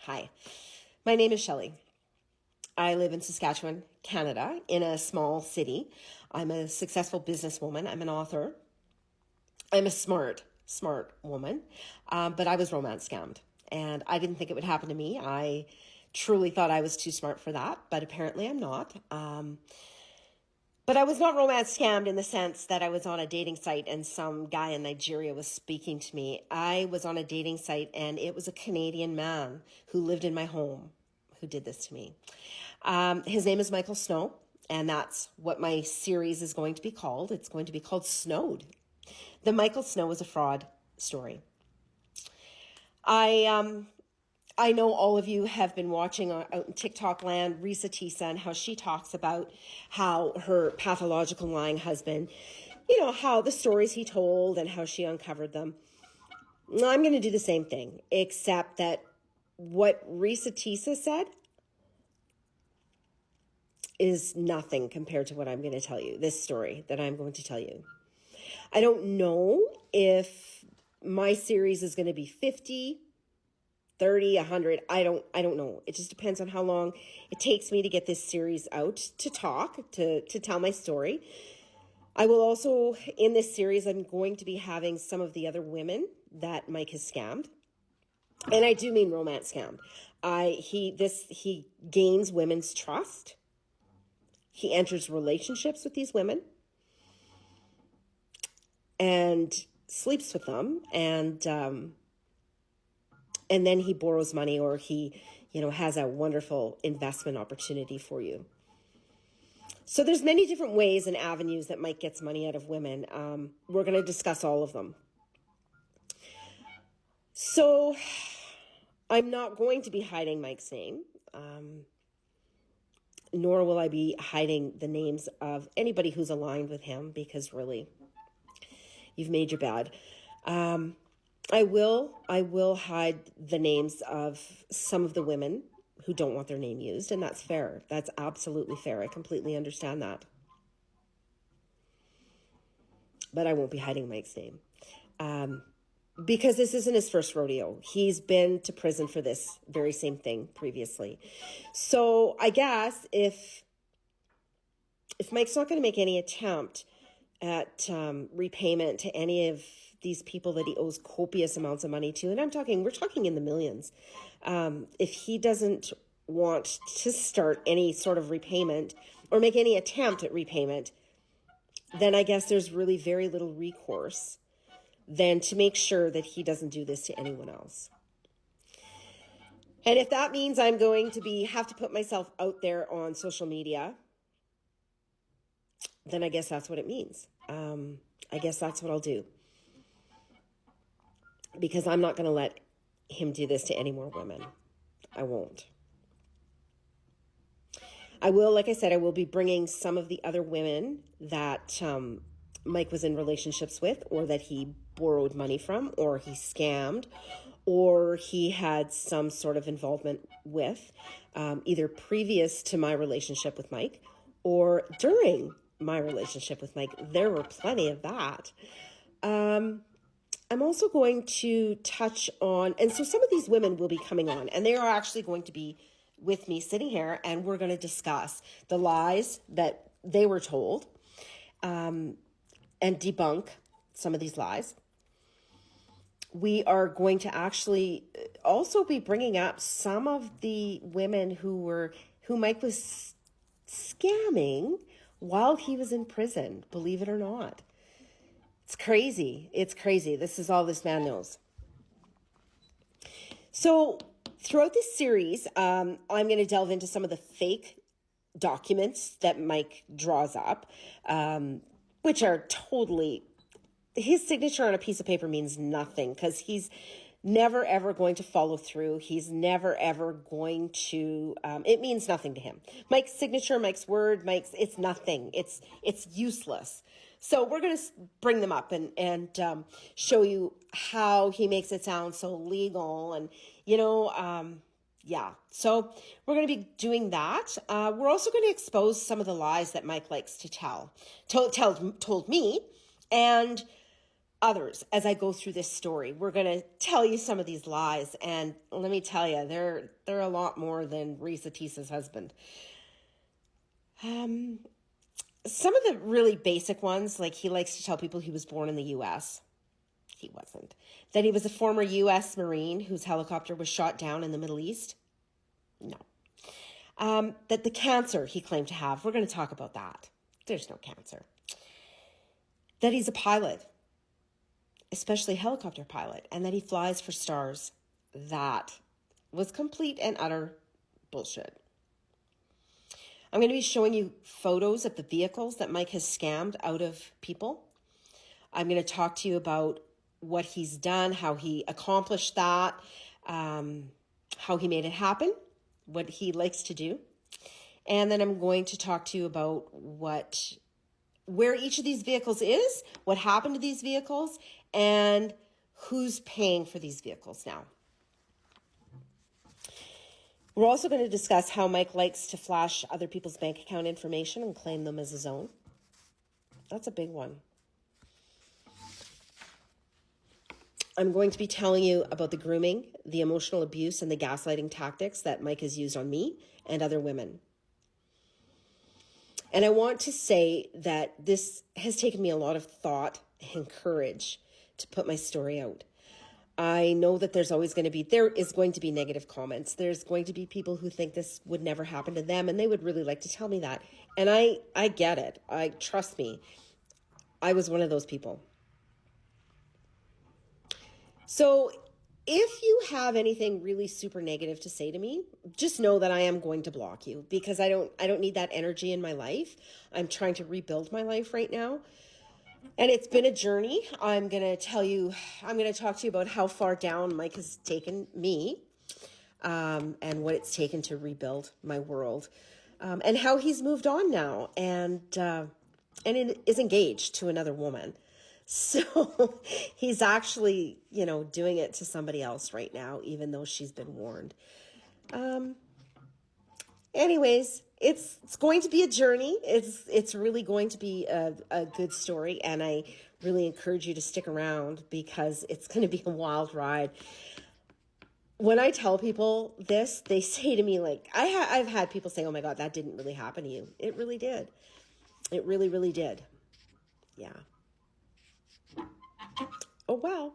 Hi, my name is Shelley. I live in Saskatchewan, Canada, in a small city. I'm a successful businesswoman. I'm an author. I'm a smart woman, but I was romance scammed. And I didn't think it would happen to me. I truly thought I was too smart for that, but apparently I'm not. But I was not romance scammed in the sense that I was on a dating site and some guy in Nigeria was speaking to me. I was on a dating site and it was a Canadian man who lived in my home who did this to me. His name is Michael Snow, and that's what my series is going to be called. It's going to be called SNOWED. The Michael Snow is a fraud story. I know all of you have been watching out in TikTok land, Risa Tisa, and how she talks about how her pathological lying husband, how the stories he told and how she uncovered them. I'm going to do the same thing, except that what Risa Tisa said is nothing compared to what I'm going to tell you, this story that I'm going to tell you. I don't know if my series is going to be 50, 30, 100. I don't know. It just depends on how long it takes me to get this series out to talk, to tell my story. I will also, in this series, I'm going to be having some of the other women that Mike has scammed. And I do mean romance scammed. He gains women's trust. He enters relationships with these women and sleeps with them, and then he borrows money, or he, has a wonderful investment opportunity for you. So there's many different ways and avenues that Mike gets money out of women. We're going to discuss all of them. So I'm not going to be hiding Mike's name, nor will I be hiding the names of anybody who's aligned with him, because really, you've made your bed. I will hide the names of some of the women who don't want their name used, and that's fair. That's absolutely fair. I completely understand that. But I won't be hiding Mike's name. Because this isn't his first rodeo. He's been to prison for this very same thing previously. So I guess if Mike's not going to make any attempt at repayment to any of these people that he owes copious amounts of money to, and we're talking in the millions. If he doesn't want to start any sort of repayment or make any attempt at repayment, then I guess there's really very little recourse than to make sure that he doesn't do this to anyone else. And if that means I'm going to have to put myself out there on social media, then I guess that's what it means. I guess that's what I'll do. Because I'm not going to let him do this to any more women. I won't. I will, like I said, I will be bringing some of the other women that Mike was in relationships with, or that he borrowed money from, or he scammed, or he had some sort of involvement with, either previous to my relationship with Mike or during my relationship with Mike. There were plenty of that. I'm also going to touch on, and so some of these women will be coming on, and they are actually going to be with me sitting here, and we're going to discuss the lies that they were told, and debunk some of these lies. We are going to actually also be bringing up some of the women who Mike was scamming while he was in prison, believe it or not. It's crazy. It's crazy. This is all this man knows. So throughout this series, I'm going to delve into some of the fake documents that Mike draws up, which are totally, his signature on a piece of paper means nothing, because he's never, ever going to follow through. He's never, ever going to, it means nothing to him. Mike's signature, Mike's word, it's nothing. It's useless. So we're going to bring them up and show you how he makes it sound so legal. And, yeah. So we're going to be doing that. We're also going to expose some of the lies that Mike likes to told me. And others as I go through this story. We're going to tell you some of these lies, and let me tell you, they're a lot more than Risa Tisa's husband. Some of the really basic ones, like he likes to tell people he was born in the U.S. He wasn't. That he was a former U.S. Marine whose helicopter was shot down in the Middle East. No. That the cancer he claimed to have, we're going to talk about that. There's no cancer. That he's a pilot, especially a helicopter pilot, and that he flies for stars. That was complete and utter bullshit. I'm going to be showing you photos of the vehicles that Mike has scammed out of people. I'm going to talk to you about what he's done, how he accomplished that, how he made it happen, what he likes to do. And then I'm going to talk to you about where each of these vehicles is, what happened to these vehicles, and who's paying for these vehicles now. We're also going to discuss how Mike likes to flash other people's bank account information and claim them as his own. That's a big one. I'm going to be telling you about the grooming, the emotional abuse, and the gaslighting tactics that Mike has used on me and other women. And I want to say that this has taken me a lot of thought and courage to put my story out. I know that there is going to be negative comments. There's going to be people who think this would never happen to them, and they would really like to tell me that. And I get it. Trust me, I was one of those people. So if you have anything really super negative to say to me, just know that I am going to block you, because I don't need that energy in my life. I'm trying to rebuild my life right now. And it's been a journey. I'm going to talk to you about how far down Mike has taken me, and what it's taken to rebuild my world, and how he's moved on now and is engaged to another woman. So he's actually, doing it to somebody else right now, even though she's been warned. Anyways, it's going to be a journey. It's really going to be a good story, and I really encourage you to stick around because it's going to be a wild ride. When I tell people this, they say to me, like, I've had people say, "Oh my God, that didn't really happen to you." It really did. It really, really did. Yeah. Oh, wow.